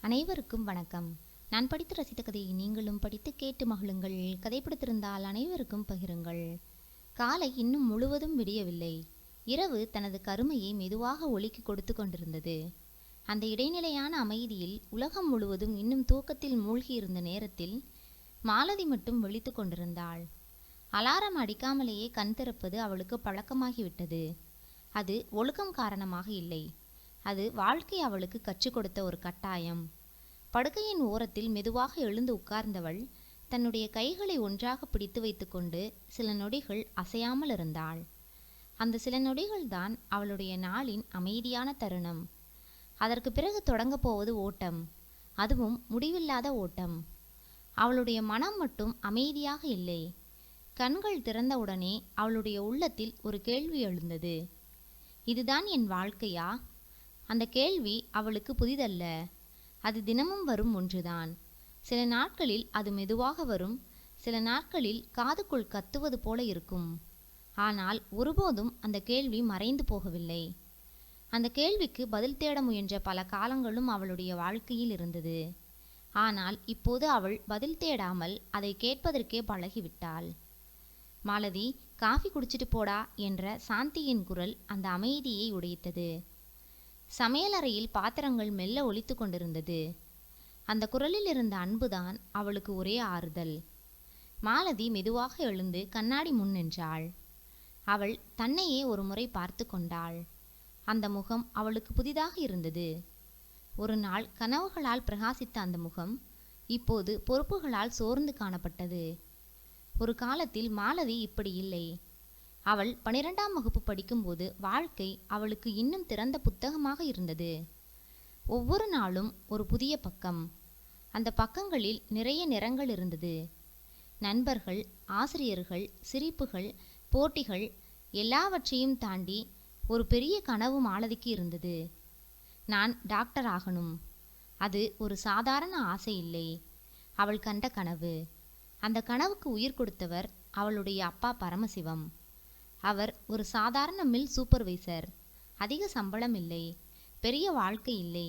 அனைவருக்கும் வணக்கம். நான் படித்து ரசித்த கதையை நீங்களும் படித்து கேட்டு மகிழுங்கள். கதை பிடித்திருந்தால் அனைவருக்கும் பகிருங்கள். காலை இன்னும் முழுவதும் விடியவில்லை. இரவு தனது கருமையை மெதுவாக ஒலிக்கு கொடுத்து கொண்டிருந்தது. அந்த இடைநிலையான அமைதியில் உலகம் முழுவதும் இன்னும் தூக்கத்தில் மூழ்கியிருந்த நேரத்தில் மாலதி மட்டும் விழித்து கொண்டிருந்தாள். அலாரம் அடிக்காமலேயே கண் திறப்பது அவளுக்கு பழக்கமாகிவிட்டது. அது ஒழுக்கம் காரணமாக இல்லை. அது வாழ்க்கை அவளுக்கு கற்றுக் கொடுத்த ஒரு கட்டாயம். படுக்கையின் ஓரத்தில் மெதுவாக எழுந்து உட்கார்ந்தவள் தன்னுடைய கைகளை ஒன்றாக பிடித்து வைத்துக்கொண்டு சில நொடிகள் அசையாமல் இருந்தாள். அந்த சில நொடிகள்தான் அவளுடைய நாளின் அமைதியான தருணம். அதற்கு பிறகு தொடங்கப் போவது ஓட்டம், அதுவும் முடிவில்லாத ஓட்டம். அவளுடைய மனம் மட்டும் அமைதியாக இல்லை. கண்கள் திறந்தவுடனே அவளுடைய உள்ளத்தில் ஒரு கேள்வி எழுந்தது. இதுதான் என் வாழ்க்கையா? அந்த கேள்வி அவளுக்கு புதிதல்ல. அது தினமும் வரும் ஒன்றுதான். சில நாட்களில் அது மெதுவாக வரும், சில நாட்களில் காதுக்குள் கத்துவது போல இருக்கும். ஆனால் ஒருபோதும் அந்த கேள்வி மறைந்து போகவில்லை. அந்த கேள்விக்கு பதில் தேட முயன்ற பல காலங்களும் அவளுடைய வாழ்க்கையில் இருந்தது. ஆனால் இப்போது அவள் பதில் தேடாமல் அதை கேட்பதற்கே பழகிவிட்டாள். மாலதி, காஃபி குடிச்சிட்டு போடா என்ற சாந்தியின் குரல் அந்த அமைதியை உடைத்தது. சமையலறையில் பாத்திரங்கள் மெல்ல ஒலித்து கொண்டிருந்தது. அந்த குரலில் இருந்த அன்புதான் அவளுக்கு ஒரே ஆறுதல். மாலதி மெதுவாக எழுந்து கண்ணாடி முன் நின்றாள். அவள் தன்னையே ஒரு முறை பார்த்து கொண்டாள். அந்த முகம் அவளுக்கு புதிதாக இருந்தது. ஒரு நாள் கனவுகளால் பிரகாசித்த அந்த முகம் இப்போது பொறுப்புகளால் சோர்ந்து காணப்பட்டது. ஒரு காலத்தில் மாலதி இப்படி இல்லை. அவள் 12ஆம் வகுப்பு படிக்கும்போது வாழ்க்கை அவளுக்கு இன்னும் திறந்த புத்தகமாக இருந்தது. ஒவ்வொரு நாளும் ஒரு புதிய பக்கம். அந்த பக்கங்களில் நிறைய நிறங்கள் இருந்தது. நண்பர்கள், ஆசிரியர்கள், சிரிப்புகள், போட்டிகள், எல்லாவற்றையும் தாண்டி ஒரு பெரிய கனவு மாலதிக்கு இருந்தது. நான் டாக்டர் ஆகணும். அது ஒரு சாதாரண ஆசை இல்லை. அவள் கண்ட கனவு. அந்த கனவுக்கு உயிர் கொடுத்தவர் அவளுடைய அப்பா பரமசிவம். அவர் ஒரு சாதாரண மில் சூப்பர்வைசர். அதிக சம்பளம் இல்லை, பெரிய வாழ்க்கை இல்லை.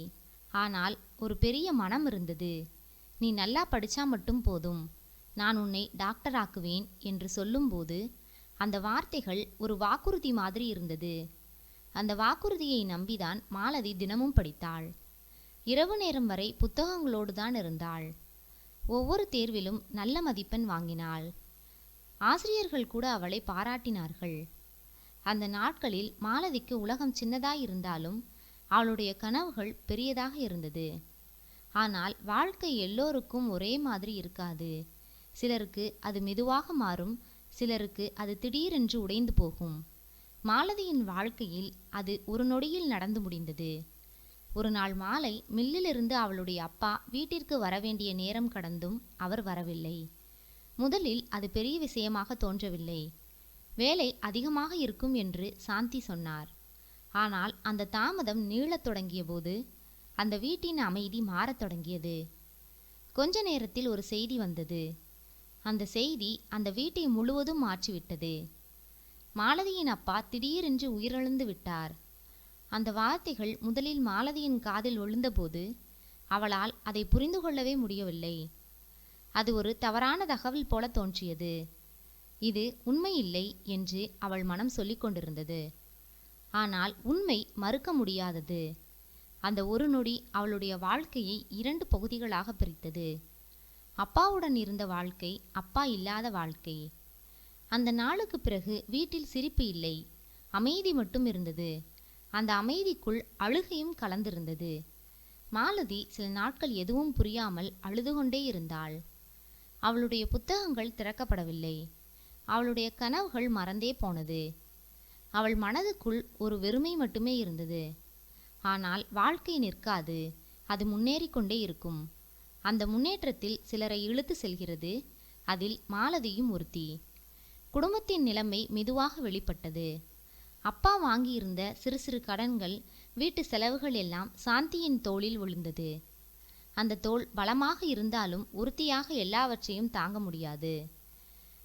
ஆனால் ஒரு பெரிய மனம் இருந்தது. நீ நல்லா படிச்சா மட்டும் போதும், நான் உன்னை டாக்டர் ஆக்குவேன் என்று சொல்லும்போது அந்த வார்த்தைகள் ஒரு வாக்குறுதி மாதிரி இருந்தது. அந்த வாக்குறுதியை நம்பிதான் மாலதி தினமும் படித்தாள். இரவு நேரம் வரை புத்தகங்களோடு தான் இருந்தாள். ஒவ்வொரு தேர்விலும் நல்ல மதிப்பெண் வாங்கினாள். ஆசிரியர்கள் கூட அவளை பாராட்டினார்கள். அந்த நாட்களில் மாலதிக்கு உலகம் சின்னதாயிருந்தாலும் அவளுடைய கனவுகள் பெரியதாக இருந்தது. ஆனால் வாழ்க்கை எல்லோருக்கும் ஒரே மாதிரி இருக்காது. சிலருக்கு அது மெதுவாக மாறும், சிலருக்கு அது திடீரென்று உடைந்து போகும். மாலதியின் வாழ்க்கையில் அது ஒரு நொடியில் நடந்து முடிந்தது. ஒரு நாள் மாலை மில்லிலிருந்து அவளுடைய அப்பா வீட்டிற்கு வரவேண்டிய நேரம் கடந்தும் அவர் வரவில்லை. முதலில் அது பெரிய விஷயமாக தோன்றவில்லை. வேலை அதிகமாக இருக்கும் என்று சாந்தி சொன்னார். ஆனால் அந்த தாமதம் நீளத் தொடங்கிய போது அந்த வீட்டின் அமைதி மாறத் தொடங்கியது. கொஞ்ச நேரத்தில் ஒரு செய்தி வந்தது. அந்த செய்தி அந்த வீட்டை முழுவதும் மாற்றிவிட்டது. மாலதியின் அப்பா திடீரென்று உயிரிழந்து விட்டார். அந்த வார்த்தைகள் முதலில் மாலதியின் காதில் விழுந்தபோது அவளால் அதை புரிந்து கொள்ளவே முடியவில்லை. அது ஒரு தவறான தகவல் போல தோன்றியது. இது உண்மை இல்லை என்று அவள் மனம் சொல்லிக் கொண்டிருந்தது. ஆனால் உண்மை மறுக்க முடியாதது. அந்த ஒரு நொடி அவளுடைய வாழ்க்கையை 2 பகுதிகளாக பிரித்தது. அப்பாவுடன் இருந்த வாழ்க்கை, அப்பா இல்லாத வாழ்க்கை. அந்த நாளுக்கு பிறகு வீட்டில் சிரிப்பு இல்லை, அமைதி மட்டும் இருந்தது. அந்த அமைதிக்குள் அழுகையும் கலந்திருந்தது. மாலதி சில நாட்கள் எதுவும் புரியாமல் அழுது கொண்டே இருந்தாள். அவளுடைய புத்தகங்கள் திறக்கப்படவில்லை. அவளுடைய கனவுகள் மறந்தே போனது. அவள் மனதுக்குள் ஒரு வெறுமை மட்டுமே இருந்தது. ஆனால் வாழ்க்கை நிற்காது, அது முன்னேறி கொண்டே இருக்கும். அந்த முன்னேற்றத்தில் சிலரை இழுத்து செல்கிறது. அதில் மாலதியும் ஒருத்தி. குடும்பத்தின் நிலைமை மெதுவாக வெளிப்பட்டது. அப்பா வாங்கியிருந்த சிறு சிறு கடன்கள், வீட்டு செலவுகள் எல்லாம் சாந்தியின் தோளில் விழுந்தது. அந்த தோள் பலமாக இருந்தாலும் உறுதியாக எல்லாவற்றையும் தாங்க முடியாது.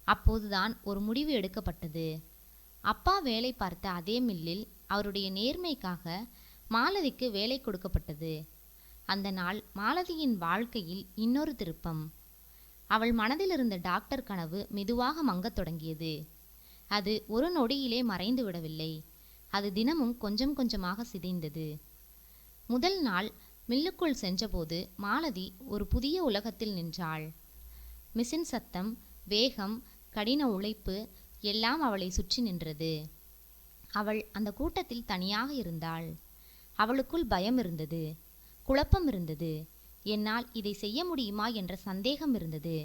அப்போதுதான் ஒரு முடிவு எடுக்கப்பட்டது. அப்பா வேலை பார்த்த அதே மில்லில் அவருடைய நேர்மைக்காக மாலதிக்கு வேலை கொடுக்கப்பட்டது. அந்த நாள் மாலதியின் வாழ்க்கையில் இன்னொரு திருப்பம். அவள் மனதில் இருந்த டாக்டர் கனவு மெதுவாக மங்கத் தொடங்கியது. அது ஒரு நொடியிலே மறைந்து விடவில்லை. அது தினமும் கொஞ்சம் கொஞ்சமாக சிதைந்தது. முதல் நாள் மில்லுக்குள் சென்றபோது மாலதி ஒரு புதிய உலகத்தில் நின்றாள். மிஷின் சத்தம், வேகம், கடின உழைப்பு எல்லாம் அவளை சுற்றி நின்றது. அவள் அந்த கூட்டத்தில் தனியாக இருந்தாள். அவளுக்குள் பயம் இருந்தது, குழப்பம் இருந்தது. என்னால் இதை செய்ய முடியுமா என்ற சந்தேகம் இருந்தது.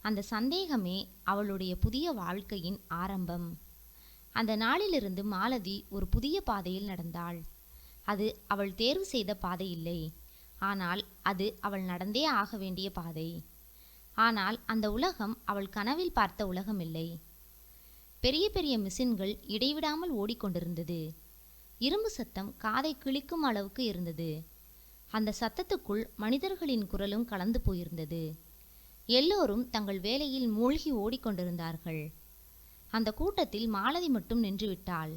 அந்த சந்தேகமே அவளுடைய புதிய வாழ்க்கையின் ஆரம்பம். அந்த நாளிலிருந்து மாலதி ஒரு புதிய பாதையில் நடந்தாள். அது அவள் தேர்வு செய்த பாதை இல்லை, ஆனால் அது அவள் நடந்தே ஆக வேண்டிய பாதை. ஆனால் அந்த உலகம் அவள் கனவில் பார்த்த உலகம் இல்லை. பெரிய பெரிய மிஷின்கள் இடைவிடாமல் ஓடிக்கொண்டிருந்தது. இரும்பு சத்தம் காதை கிழிக்கும் அளவுக்கு இருந்தது. அந்த சத்தத்துக்குள் மனிதர்களின் குரலும் கலந்து போயிருந்தது. எல்லோரும் தங்கள் வேலையில் மூழ்கி ஓடிக்கொண்டிருந்தார்கள். அந்த கூட்டத்தில் மாலதி மட்டும் நின்றுவிட்டாள்.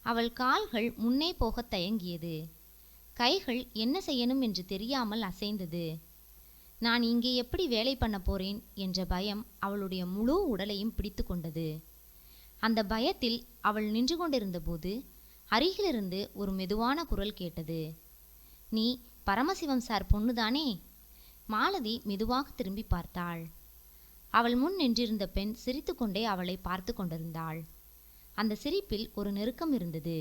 அவள் கால்கள் முன்னே போகத் தயங்கியது. கைகள் என்ன செய்யணும் என்று தெரியாமல் அசைந்தது. நான் இங்கே எப்படி வேலை பண்ண போறேன் என்ற பயம் அவளுடைய முழு உடலையும் பிடித்து கொண்டது. அந்த பயத்தில் அவள் நின்று கொண்டிருந்த போது அருகிலிருந்து ஒரு மெதுவான குரல் கேட்டது. நீ பரமசிவம் சார் பொண்ணுதானே? மாலதி மெதுவாக திரும்பி பார்த்தாள். அவள் முன் நின்றிருந்த பெண் சிரித்துக்கொண்டே அவளை பார்த்து கொண்டிருந்தாள். அந்த சிரிப்பில் ஒரு நெருக்கம் இருந்தது.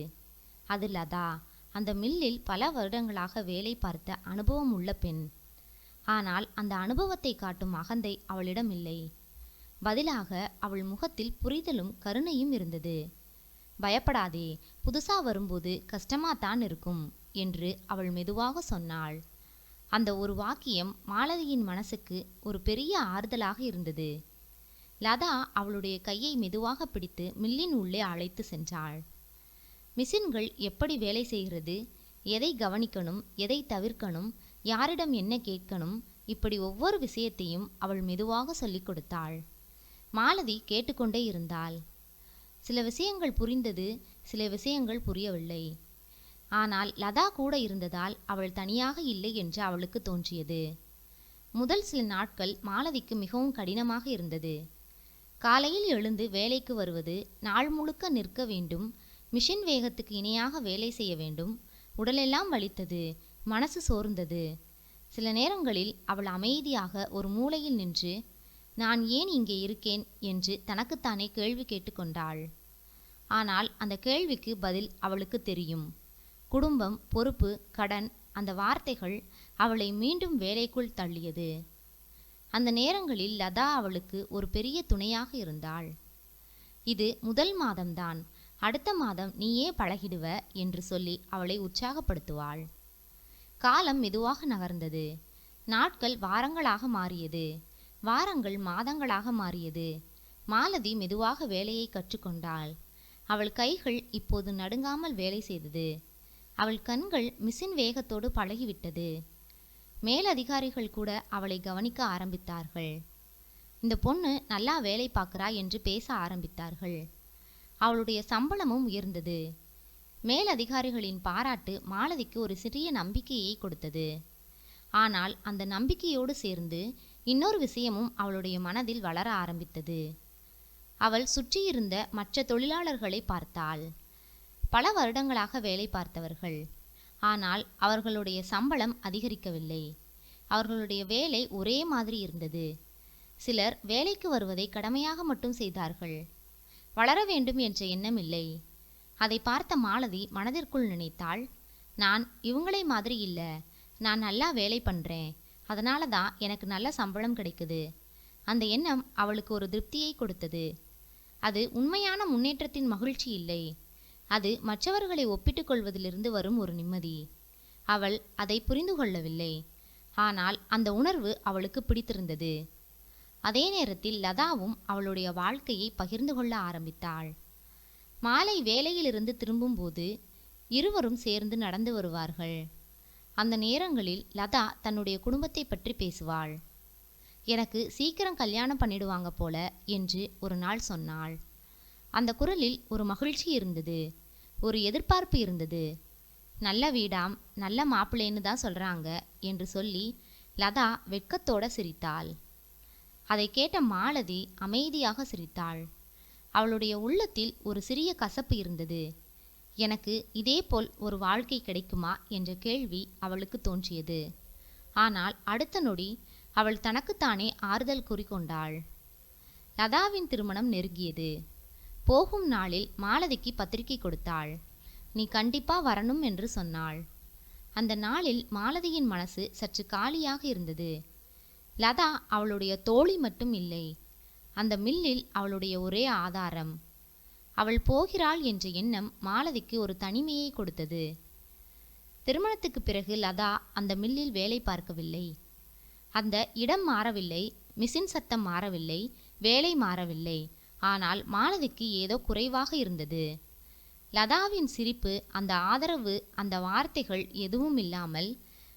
அது லதா, அந்த மில்லில் பல வருடங்களாக வேலை பார்த்த அனுபவம் உள்ள பெண். ஆனால் அந்த அனுபவத்தை காட்டும் அகந்தை அவளிடம் இல்லை. பதிலாக அவள் முகத்தில் புரிதலும் கருணையும் இருந்தது. பயப்படாதே, புதுசா வரும்போது கஷ்டமாத்தான் இருக்கும் என்று அவள் மெதுவாக சொன்னாள். அந்த ஒரு வாக்கியம் மாலதியின் மனசுக்கு ஒரு பெரிய ஆறுதலாக இருந்தது. லதா அவளுடைய கையை மெதுவாக பிடித்து மில்லின் உள்ளே அழைத்து சென்றாள். மிஷின்கள் எப்படி வேலை செய்கிறது, எதை கவனிக்கணும், எதை தவிர்க்கணும், யாரிடம் என்ன கேட்கணும், இப்படி ஒவ்வொரு விஷயத்தையும் அவள் மெதுவாக சொல்லிக் கொடுத்தாள். மாலதி கேட்டுக்கொண்டே இருந்தாள். சில விஷயங்கள் புரிந்தது, சில விஷயங்கள் புரியவில்லை. ஆனால் லதா கூட இருந்ததால் அவள் தனியாக இல்லை என்று அவளுக்கு தோன்றியது. முதல் சில நாட்கள் மாலதிக்கு மிகவும் கடினமாக இருந்தது. காலையில் எழுந்து வேலைக்கு வருவது, நாள் முழுக்க நிற்க வேண்டும், மிஷின் வேகத்துக்கு இணையாக வேலை செய்ய வேண்டும். உடலெல்லாம் வலித்தது, மனசு சோர்ந்தது. சில நேரங்களில் அவள் அமைதியாக ஒரு மூலையில் நின்று நான் ஏன் இங்கே இருக்கேன் என்று தனக்குத்தானே கேள்வி கேட்டுக்கொண்டாள். ஆனால் அந்த கேள்விக்கு பதில் அவளுக்கு தெரியும். குடும்பம், பொறுப்பு, கடன், அந்த வார்த்தைகள் அவளை மீண்டும் வேலைக்குள் தள்ளியது. அந்த நேரங்களில் லதா அவளுக்கு ஒரு பெரிய துணையாக இருந்தாள். இது முதல் மாதம்தான், அடுத்த மாதம் நீயே பழகிடுவ என்று சொல்லி அவளை உற்சாகப்படுத்துவாள். காலம் மெதுவாக நகர்ந்தது. நாட்கள் வாரங்களாக மாறியது. வாரங்கள் மாதங்களாக மாறியது. மாலதி மெதுவாக வேலையை கற்றுக்கொண்டாள். அவள் கைகள் இப்போது நடுங்காமல் வேலை செய்தது. அவள் கண்கள் மிஷின் வேகத்தோடு பழகிவிட்டது. மேலதிகாரிகள் கூட அவளை கவனிக்க ஆரம்பித்தார்கள். இந்த பொண்ணு நல்லா வேலை பார்க்கிறா என்று பேச ஆரம்பித்தார்கள். அவளுடைய சம்பளமும் உயர்ந்தது. மேலதிகாரிகளின் பாராட்டு மாலதிக்கு ஒரு சிறிய நம்பிக்கையை கொடுத்தது. ஆனால் அந்த நம்பிக்கையோடு சேர்ந்து இன்னொரு விஷயமும் அவளுடைய மனதில் வளர ஆரம்பித்தது. அவள் சுற்றியிருந்த மற்ற தொழிலாளர்களை பார்த்தாள். பல வருடங்களாக வேலை பார்த்தவர்கள். ஆனால் அவர்களுடைய சம்பளம் அதிகரிக்கவில்லை. அவர்களுடைய வேலை ஒரே மாதிரி இருந்தது. சிலர் வேலைக்கு வருவதை கடமையாக மட்டும் செய்தார்கள். வளர வேண்டும் என்ற எண்ணம் இல்லை. அதை பார்த்த மாலதி மனதிற்குள் நினைத்தாள், நான் இவங்களை மாதிரி இல்லை, நான் நல்லா வேலை பண்ணுறேன், அதனால தான் எனக்கு நல்ல சம்பளம் கிடைக்குது. அந்த எண்ணம் அவளுக்கு ஒரு திருப்தியை கொடுத்தது. அது உண்மையான முன்னேற்றத்தின் மகிழ்ச்சி இல்லை. அது மற்றவர்களை ஒப்பிட்டுக் கொள்வதிலிருந்து வரும் ஒரு நிம்மதி. அவள் அதை புரிந்து கொள்ளவில்லை. ஆனால் அந்த உணர்வு அவளுக்கு பிடித்திருந்தது. அதே நேரத்தில் லதாவும் அவளுடைய வாழ்க்கையை பகிர்ந்து கொள்ள ஆரம்பித்தாள். மாலை வேலையிலிருந்து திரும்பும்போது இருவரும் சேர்ந்து நடந்து வருவார்கள். அந்த நேரங்களில் லதா தன்னுடைய குடும்பத்தை பற்றி பேசுவாள். எனக்கு சீக்கிரம் கல்யாணம் பண்ணிடுவாங்க போல என்று ஒரு நாள் சொன்னாள். அந்த குரலில் ஒரு மகிழ்ச்சி இருந்தது, ஒரு எதிர்பார்ப்பு இருந்தது. நல்ல வீடாம், நல்ல மாப்பிள்ளைன்னு தான் சொல்றாங்க என்று சொல்லி லதா வெட்கத்தோட சிரித்தாள். அதை கேட்ட மாலதி அமைதியாக சிரித்தாள். அவளுடைய உள்ளத்தில் ஒரு சிறிய கசப்பு இருந்தது. எனக்கு இதேபோல் ஒரு வாழ்க்கை கிடைக்குமா என்ற கேள்வி அவளுக்கு தோன்றியது. ஆனால் அடுத்த நொடி அவள் தனக்குத்தானே ஆறுதல் கூறிக்கொண்டாள். லதாவின் திருமணம் நெருங்கியது. போகும் நாளில் மாலதிக்கு பத்திரிகை கொடுத்தாள். நீ கண்டிப்பா வரணும் என்று சொன்னாள். அந்த நாளில் மாலதியின் மனசு சற்று காலியாக இருந்தது. லதா அவளுடைய தோழி மட்டும் இல்லை, அந்த மில்லில் அவளுடைய ஒரே ஆதாரம். அவள் போகிறாள் என்ற எண்ணம் மாலதிக்கு ஒரு தனிமையை கொடுத்தது. திருமணத்துக்கு பிறகு லதா அந்த மில்லில் வேலை பார்க்கவில்லை. அந்த இடம் மாறவில்லை, மிஷின் சத்தம் மாறவில்லை, வேலை மாறவில்லை. ஆனால் மாலதிக்கு ஏதோ குறைவாக இருந்தது. லதாவின் சிரிப்பு, அந்த ஆதரவு, அந்த வார்த்தைகள் எதுவும் இல்லாமல்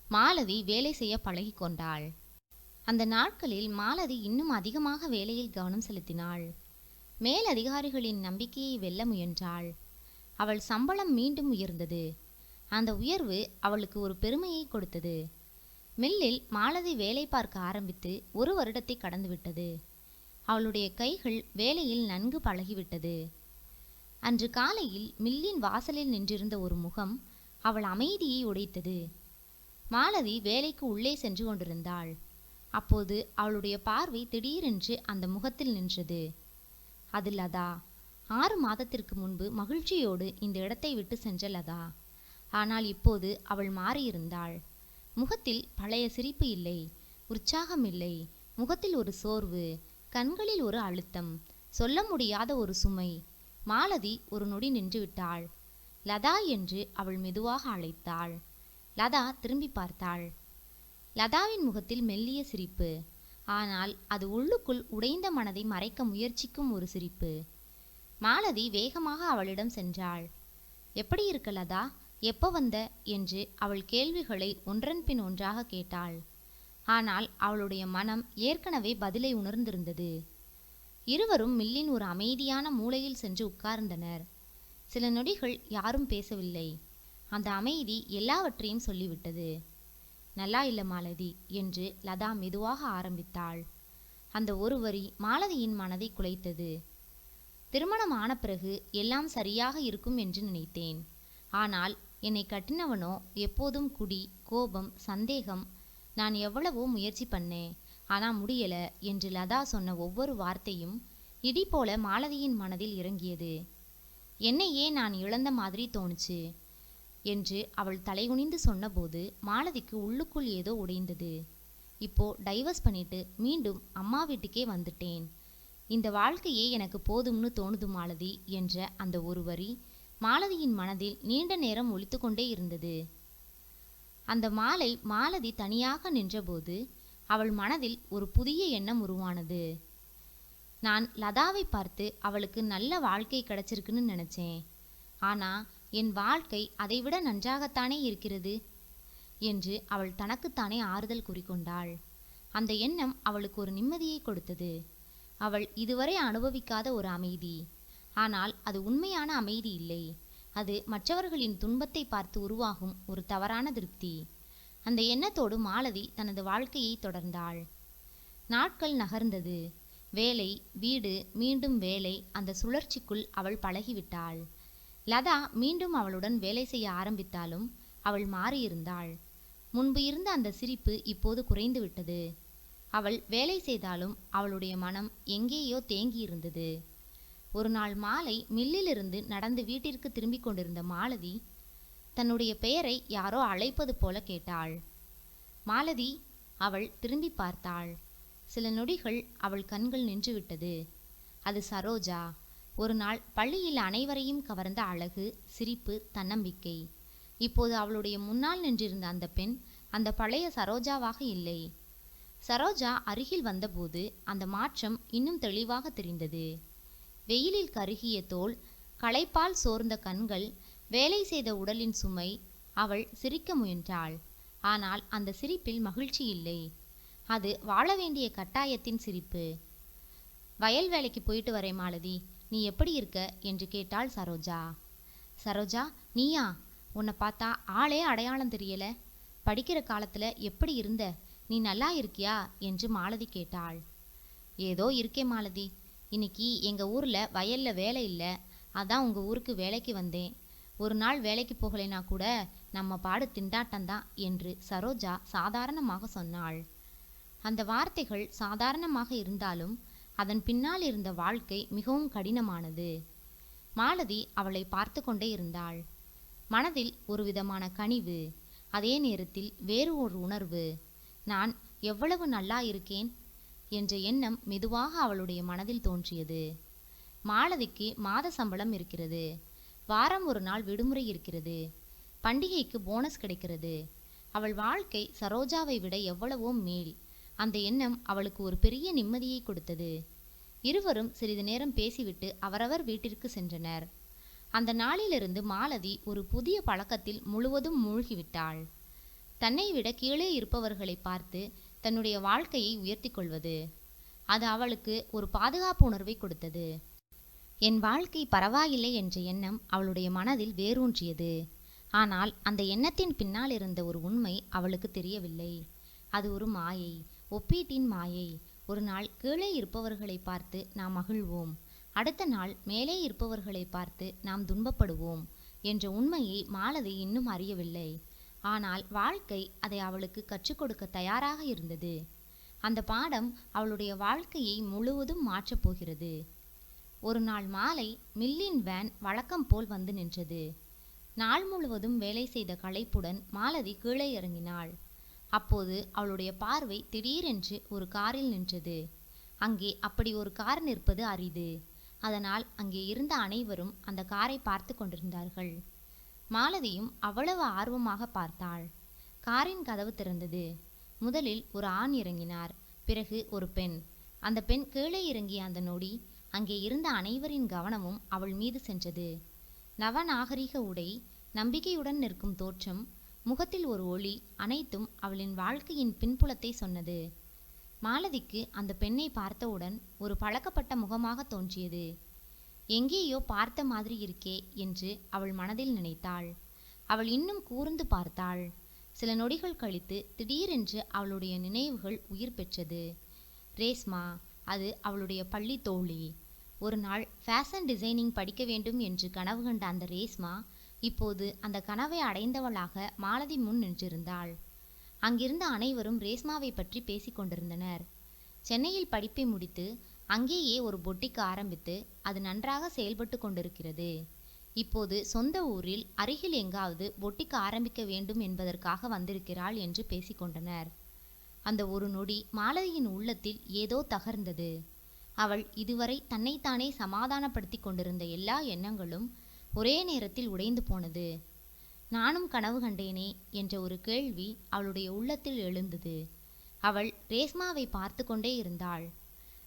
மாலதி வேலை செய்ய பழகி கொண்டாள். அந்த நாட்களில் மாலதி இன்னும் அதிகமாக வேலையில் கவனம் செலுத்தினாள். மேலதிகாரிகளின் நம்பிக்கையை வெல்ல முயன்றாள். அவள் சம்பளம் மீண்டும் உயர்ந்தது. அந்த உயர்வு அவளுக்கு ஒரு பெருமையை கொடுத்தது. மில்லில் மாலதி வேலை பார்க்க ஆரம்பித்து 1 வருடத்தை கடந்துவிட்டது. அவளுடைய கைகள் வேலையில் நன்கு பழகிவிட்டது. அன்று காலையில் மில்லின் வாசலில் நின்றிருந்த ஒரு முகம் அவள் அமைதியை உடைத்தது. மாலதி வேலைக்கு உள்ளே சென்று கொண்டிருந்தாள். அப்போது அவளுடைய பார்வை திடீரென்று அந்த முகத்தில் நின்றது. அது லதா. 6 மாதத்திற்கு முன்பு மகிழ்ச்சியோடு இந்த இடத்தை விட்டு சென்ற லதா. ஆனால் இப்போது அவள் மாறியிருந்தாள். முகத்தில் பழைய சிரிப்பு இல்லை, உற்சாகம் இல்லை. முகத்தில் ஒரு சோர்வு, கண்களில் ஒரு அழுத்தம், சொல்ல முடியாத ஒரு சுமை. மாலதி ஒரு நொடி நின்றுவிட்டாள். லதா என்று அவள் மெதுவாக அழைத்தாள். லதா திரும்பி பார்த்தாள். லதாவின் முகத்தில் மெல்லிய சிரிப்பு. ஆனால் அது உள்ளுக்குள் உடைந்த மனதை மறைக்க முயற்சிக்கும் ஒரு சிரிப்பு. மாலதி வேகமாக அவளிடம் சென்றாள். எப்படி இருக்க லதா? எப்போ வந்த என்று அவள் கேள்விகளை ஒன்றன் பின் ஒன்றாக கேட்டாள். ஆனால் அவளுடைய மனம் ஏற்கனவே பதிலை உணர்ந்திருந்தது. இருவரும் மில்லின் ஒரு அமைதியான மூலையில் சென்று உட்கார்ந்தனர். சில நொடிகள் யாரும் பேசவில்லை. அந்த அமைதி எல்லாவற்றையும் சொல்லிவிட்டது. நல்லா இல்ல மாலதி என்று லதா மெதுவாக ஆரம்பித்தாள். அந்த ஒரு வரி மாலதியின் மனதை குலைத்தது. திருமணம் ஆன பிறகு எல்லாம் சரியாக இருக்கும் என்று நினைத்தேன். ஆனால் என்னை கட்டினவனோ எப்போதும் குடி, கோபம், சந்தேகம். நான் எவ்வளவோ முயற்சி பண்ணேன், ஆனா முடியல என்று லதா சொன்ன ஒவ்வொரு வார்த்தையும் இடி போல மாலதியின் மனதில் இறங்கியது. என்னையே நான் இழந்த மாதிரி தோணுச்சு என்று அவள் தலைகுனிந்து சொன்னபோது மாலதிக்கு உள்ளுக்குள் ஏதோ உடைந்தது. இப்போ டைவர்ஸ் பண்ணிட்டு மீண்டும் அம்மா வீட்டுக்கே வந்துட்டேன். இந்த வாழ்க்கையே எனக்கு போதும்னு தோணுது மாலதி என்ற அந்த ஒரு வரி மாலதியின் மனதில் நீண்ட நேரம் ஒலித்து கொண்டே இருந்தது. அந்த மாலை மாலதி தனியாக நின்றபோது அவள் மனதில் ஒரு புதிய எண்ணம் உருவானது. நான் லதாவை பார்த்து அவளுக்கு நல்ல வாழ்க்கை கிடைச்சிருக்குன்னு நினைச்சேன். ஆனா என் வாழ்க்கை அதைவிட நன்றாகத்தானே இருக்கிறது என்று அவள் தனக்குத்தானே ஆறுதல் கூறிக்கொண்டாள். அந்த எண்ணம் அவளுக்கு ஒரு நிம்மதியை கொடுத்தது. அவள் இதுவரை அனுபவிக்காத ஒரு அமைதி. ஆனால் அது உண்மையான அமைதி இல்லை. அது மற்றவர்களின் துன்பத்தை பார்த்து உருவாகும் ஒரு தவறான திருப்தி. அந்த எண்ணத்தோடு மாலதி தனது வாழ்க்கையை தொடர்ந்தாள். நாட்கள் நகர்ந்தது. வேலை, வீடு, மீண்டும் வேலை. அந்த சுழற்சிக்குள் அவள் பழகிவிட்டாள். லதா மீண்டும் அவளுடன் வேலை செய்ய ஆரம்பித்தாலும் அவள் மாறியிருந்தாள். முன்பு இருந்த அந்த சிரிப்பு இப்போது குறைந்து விட்டது. அவள் வேலை செய்தாலும் அவளுடைய மனம் எங்கேயோ தேங்கியிருந்தது. ஒரு நாள் மாலை மில்லிலிருந்து நடந்து வீட்டிற்கு திரும்பிக் கொண்டிருந்த மாலதி தன்னுடைய பெயரை யாரோ அழைப்பது போல கேட்டாள். மாலதி. அவள் திரும்பி பார்த்தாள். சில நொடிகள் அவள் கண்கள் நின்றுவிட்டது. அது சரோஜா. ஒரு நாள் பள்ளியில் அனைவரையும் கவர்ந்த அழகு, சிரிப்பு, தன்னம்பிக்கை. இப்போது அவளுடைய முன்னால் நின்றிருந்த அந்த பெண் அந்த பழைய சரோஜாவாக இல்லை. சரோஜா அருகில் வந்தபோது அந்த மாற்றம் இன்னும் தெளிவாக தெரிந்தது. வெயிலில் கருகிய தோல், களைப்பால் சோர்ந்த கண்கள், வேலை செய்த உடலின் சுமை. அவள் சிரிக்க முயன்றாள். ஆனால் அந்த சிரிப்பில் மகிழ்ச்சி இல்லை. அது வாழ வேண்டிய கட்டாயத்தின் சிரிப்பு. வயல் வேலைக்கு போயிட்டு வரேன் மாலதி, நீ எப்படி இருக்க என்று கேட்டாள் சரோஜா. சரோஜா, நீயா? உன்னை பார்த்தா ஆளே அடையாளம் தெரியல. படிக்கிற காலத்துல எப்படி இருந்த? நீ நல்லா இருக்கியா என்று மாலதி கேட்டாள். ஏதோ இருக்கேன் மாலதி. இன்னைக்கு எங்க ஊர்ல வயல்ல வேலை இல்லை, அதான் உங்க ஊருக்கு வேலைக்கு வந்தேன். ஒரு நாள் வேலைக்கு போகலைனா கூட நம்ம பாடு திண்டாட்டம்தான் என்று சரோஜா சாதாரணமாக சொன்னாள். அந்த வார்த்தைகள் சாதாரணமாக இருந்தாலும் அதன் பின்னால் இருந்த வாழ்க்கை மிகவும் கடினமானது. மாலதி அவளை பார்த்து கொண்டே இருந்தாள். மனதில் ஒரு விதமான கனிவு, அதே நேரத்தில் வேறு ஒரு உணர்வு. நான் எவ்வளவு நல்லா இருக்கேன் என்ற எண்ணம் மெதுவாக அவளுடைய மனதில் தோன்றியது. மாலதிக்கு மாத சம்பளம் இருக்கிறது. வாரம் ஒரு நாள் விடுமுறை இருக்கிறது. பண்டிகைக்கு போனஸ் கிடைக்கிறது. அவள் வாழ்க்கை சரோஜாவை விட எவ்வளவோ மேல். அந்த எண்ணம் அவளுக்கு ஒரு பெரிய நிம்மதியை கொடுத்தது. இருவரும் சிறிது நேரம் பேசிவிட்டு அவரவர் வீட்டிற்கு சென்றனர். அந்த நாளிலிருந்து மாலதி ஒரு புதிய பழக்கத்தில் முழுவதும் மூழ்கிவிட்டாள். தன்னை விட கீழே இருப்பவர்களை பார்த்து தன்னுடைய வாழ்க்கையை உயர்த்தி கொள்வது. அது அவளுக்கு ஒரு பாதுகாப்பு உணர்வை கொடுத்தது. என் வாழ்க்கை பரவாயில்லை என்ற எண்ணம் அவளுடைய மனதில் வேரூன்றியது. ஆனால் அந்த எண்ணத்தின் பின்னால் இருந்த ஒரு உண்மை அவளுக்கு தெரியவில்லை. அது ஒரு மாயை, ஒப்பீட்டின் மாயை. ஒரு நாள் கீழே இருப்பவர்களை பார்த்து நாம் மகிழ்வோம், அடுத்த நாள் மேலே இருப்பவர்களை பார்த்து நாம் துன்பப்படுவோம் என்ற உண்மையை மாலதி இன்னும் அறியவில்லை. ஆனால் வாழ்க்கை அதை அவளுக்கு கற்றுக் கொடுக்க தயாராக இருந்தது. அந்த பாடம் அவளுடைய வாழ்க்கையை முழுவதும் மாற்றப் போகிறது. ஒரு நாள் மாலை மில்லின் வேன் வழக்கம் போல் வந்து நின்றது. நாள் முழுவதும் வேலை செய்த களைப்புடன் மாலதி கீழே இறங்கினாள். அப்போது அவளுடைய பார்வை திடீரென்று ஒரு காரில் நின்றது. அங்கே அப்படி ஒரு கார் நிற்பது அரிது. அதனால் அங்கே இருந்த அனைவரும் அந்த காரை பார்த்து கொண்டிருந்தார்கள். மாலதியும் அவ்வளவு ஆர்வமாக பார்த்தாள். காரின் கதவு திறந்தது. முதலில் ஒரு ஆண் இறங்கினார், பிறகு ஒரு பெண். அந்த பெண் கீழே இறங்கிய அந்த நொடி அங்கே இருந்த அனைவரின் கவனமும் அவள் மீது சென்றது. நவநாகரிக உடை, நம்பிக்கையுடன் நிற்கும் தோற்றம், முகத்தில் ஒரு ஒளி, அனைத்தும் அவளின் வாழ்க்கையின் பின்புலத்தை சொன்னது. மாலதிக்கு அந்த பெண்ணை பார்த்தவுடன் ஒரு பழக்கப்பட்ட முகமாக தோன்றியது. எங்கேயோ பார்த்த மாதிரி இருக்கே என்று அவள் மனதில் நினைத்தாள். அவள் இன்னும் கூர்ந்து பார்த்தாள். சில நொடிகள் கழித்து திடீரென்று அவளுடைய நினைவுகள் உயிர் பெற்றது. ரேஸ்மா, அது அவளுடைய பள்ளி தோழி. ஒரு நாள் ஃபேஷன் டிசைனிங் படிக்க வேண்டும் என்று கனவு கண்ட அந்த ரேஸ்மா இப்போது அந்த கனவை அடைந்தவளாக மாலதி முன் நின்றிருந்தாள். அங்கிருந்த அனைவரும் ரேஸ்மாவை பற்றி பேசி கொண்டிருந்தனர். சென்னையில் படிப்பை முடித்து அங்கேயே ஒரு பொட்டிக் ஆரம்பித்து அது நன்றாக செயல்பட்டு கொண்டிருக்கிறது. இப்போது சொந்த ஊரில் அருகில் எங்காவது பொட்டிக் ஆரம்பிக்க வேண்டும் என்பதற்காக வந்திருக்கிறாள் என்று பேசிக்கொண்டனர். அந்த ஒரு நொடி மாலதியின் உள்ளத்தில் ஏதோ தகர்ந்தது. அவள் இதுவரை தன்னைத்தானே சமாதானப்படுத்தி கொண்டிருந்த எல்லா எண்ணங்களும் ஒரே நேரத்தில் உடைந்து போனது. நானும் கனவு கண்டேனே என்ற ஒரு கேள்வி அவளுடைய உள்ளத்தில் எழுந்தது. அவள் ரேஸ்மாவை பார்த்து கொண்டே இருந்தாள்.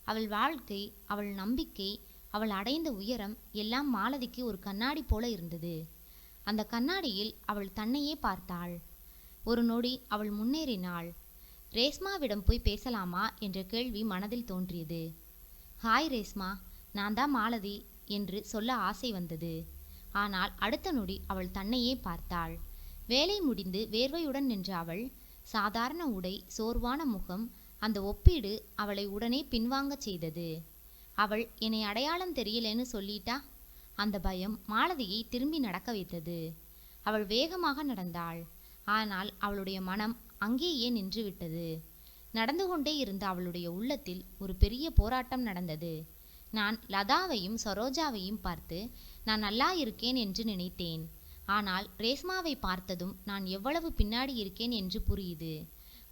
அவள் வாழ்க்கை, அவள் நம்பிக்கை, அவள் அடைந்த உயரம் எல்லாம் மாலதிக்கு ஒரு கண்ணாடி போல இருந்தது. அந்த கண்ணாடியில் அவள் தன்னையே பார்த்தாள். ஒரு நொடி அவள் முன்னேறினாள். ரேஸ்மாவிடம் போய் பேசலாமா என்ற கேள்வி மனதில் தோன்றியது. ஹாய் ரேஸ்மா, நான் தான் மாலதி என்று சொல்ல ஆசை வந்தது. ஆனால் அடுத்த நொடி அவள் தன்னையே பார்த்தாள். வேலை முடிந்து வேர்வையுடன் நின்ற அவள், சாதாரண உடை, சோர்வான முகம், அந்த ஒப்பீடு அவளை உடனே பின்வாங்கச் செய்தது. அவள் என்னை அடையாளம் தெரியலன்னு சொல்லிட்டா? அந்த பயம் மாலதியை திரும்பி நடக்க வைத்தது. அவள் வேகமாக நடந்தாள். ஆனால் அவளுடைய மனம் அங்கேயே நின்றுவிட்டது. நடந்து கொண்டே இருந்த அவளுடைய உள்ளத்தில் ஒரு பெரிய போராட்டம் நடந்தது. நான் லதாவையும் சரோஜாவையும் பார்த்து நான் நல்லா இருக்கேன் என்று நினைத்தேன். ஆனால் ரேஸ்மாவை பார்த்ததும் நான் எவ்வளவு பின்னாடி இருக்கேன் என்று புரியுது.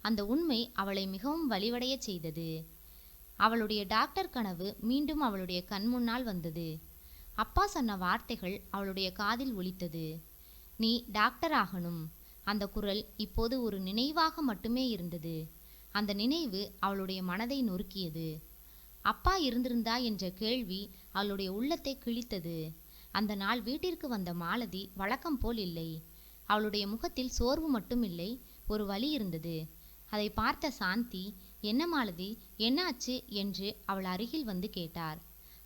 அந்த உண்மை அவளை மிகவும் வலிவடைய செய்தது. அவளுடைய டாக்டர் கனவு மீண்டும் அவளுடைய கண் முன்னால் வந்தது. அப்பா சொன்ன வார்த்தைகள் அவளுடைய காதில் ஒலித்தது. நீ டாக்டர் ஆகணும். அந்த குரல் இப்போது ஒரு நினைவாக மட்டுமே இருந்தது. அந்த நினைவு அவளுடைய மனதை நொறுக்கியது. அப்பா இருந்திருந்தா என்ற கேள்வி அவளுடைய உள்ளத்தை கிழித்தது. அந்த நாள் வீட்டிற்கு வந்த மாலதி வழக்கம் போல் இல்லை. அவளுடைய முகத்தில் சோர்வு மட்டும் இல்லை, ஒரு வலி இருந்தது. அதை பார்த்த சாந்தி, என்ன மாலதி, என்னாச்சு என்று அவள் அருகில் வந்து கேட்டார்.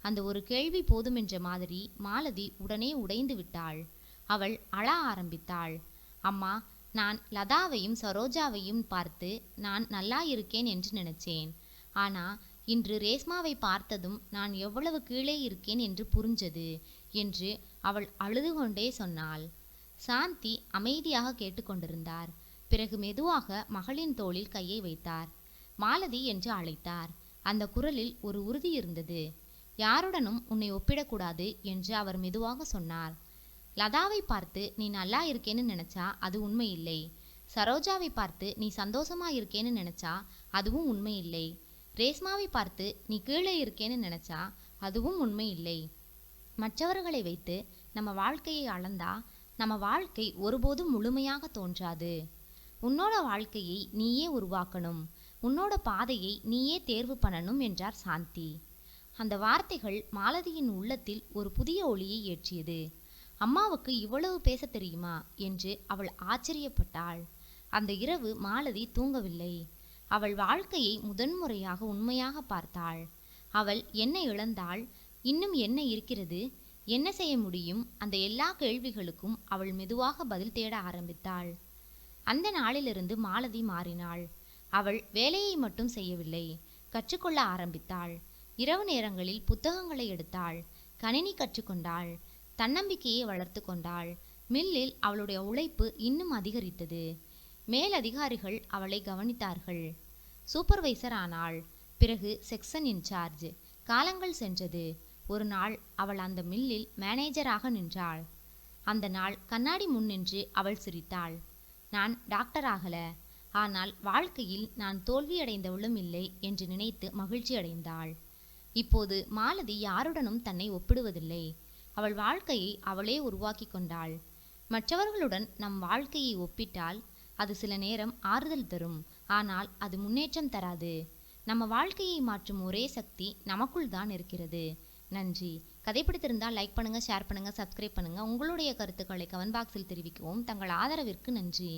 அந்த ஒரு கேள்வி போதுமென்ற மாதிரி மாலதி உடனே உடைந்து விட்டாள். அவள் அழ ஆரம்பித்தாள். அம்மா, நான் லதாவையும் சரோஜாவையும் பார்த்து நான் நல்லா இருக்கேன் என்று நினைச்சேன். ஆனா இன்று ரேஸ்மாவை பார்த்ததும் நான் எவ்வளவு கீழே இருக்கேன் என்று புரிஞ்சது என்று அவள் அழுது கொண்டே சொன்னாள். சாந்தி அமைதியாக கேட்டுக்கொண்டிருந்தார். பிறகு மெதுவாக மகளின் தோளில் கையை வைத்தார். மாலதி என்று அழைத்தார். அந்த குரலில் ஒரு உறுதி இருந்தது. யாருடனும் உன்னை ஒப்பிடக்கூடாது என்று அவர் மெதுவாக சொன்னார். லதாவை பார்த்து நீ நல்லா இருக்கேன்னு நினைச்சா அது உண்மை இல்லை. சரோஜாவை பார்த்து நீ சந்தோஷமா இருக்கேன்னு நினைச்சா அதுவும் உண்மை இல்லை. ரேஸ்மாவை பார்த்து நீ கீழே இருக்கேன்னு நினைச்சா அதுவும் உண்மை இல்லை. மற்றவர்களை வைத்து நம்ம வாழ்க்கையை அளந்தா நம்ம வாழ்க்கை ஒருபோதும் முழுமையாக தோன்றாது. உன்னோட வாழ்க்கையை நீயே உருவாக்கணும், உன்னோட பாதையை நீயே தேர்வு பண்ணணும் என்றார் சாந்தி. அந்த வார்த்தைகள் மாலதியின் உள்ளத்தில் ஒரு புதிய ஒளியை ஏற்றியது. அம்மாவுக்கு இவ்வளவு பேச தெரியுமா என்று அவள் ஆச்சரியப்பட்டாள். அந்த இரவு மாலதி தூங்கவில்லை. அவள் வாழ்க்கையை முதன்முறையாக உண்மையாக பார்த்தாள். அவள் என்ன இழந்தாள், இன்னும் என்ன இருக்கிறது, என்ன செய்ய முடியும், அந்த எல்லா கேள்விகளுக்கும் அவள் மெதுவாக பதில் தேட ஆரம்பித்தாள். அந்த நாளிலிருந்து மாலதி மாறினாள். அவள் வேலையை மட்டும் செய்யவில்லை, கற்றுக்கொள்ள ஆரம்பித்தாள். இரவு நேரங்களில் புத்தகங்களை எடுத்தாள், கணினி கற்றுக்கொண்டாள், தன்னம்பிக்கையை வளர்த்து கொண்டாள். மில்லில் அவளுடைய உழைப்பு இன்னும் அதிகரித்தது. மேலதிகாரிகள் அவளை கவனித்தார்கள். சூப்பர்வைசர் ஆனாள். பிறகு செக்ஷன் இன்சார்ஜ். காலங்கள் சென்றது. ஒரு நாள் அவள் அந்த மில்லில் மேனேஜராக நின்றாள். அந்த நாள் கண்ணாடி முன் நின்று அவள் சிரித்தாள். நான் டாக்டர் ஆகல, ஆனால் வாழ்க்கையில் நான் தோல்வியடைந்தவளும் இல்லை என்று நினைத்து மகிழ்ச்சி அடைந்தாள். இப்போது மாலதி யாருடனும் தன்னை ஒப்பிடுவதில்லை. அவள் வாழ்க்கையை அவளே உருவாக்கி கொண்டாள். மற்றவர்களுடன் நம் வாழ்க்கையை ஒப்பிட்டால் அது சில நேரம் ஆறுதல் தரும், ஆனால் அது முன்னேற்றம் தராது. நம்ம வாழ்க்கையை மாற்றும் ஒரே சக்தி நமக்குள் தான் இருக்கிறது. நன்றி. கதை பிடித்திருந்தால் லைக் பண்ணுங்க, ஷேர் பண்ணுங்க, சப்ஸ்கிரைப் பண்ணுங்க. உங்களுடைய கருத்துக்களை கமெண்ட் பாக்ஸில் தெரிவிக்கவும். தங்கள் ஆதரவிற்கு நன்றி.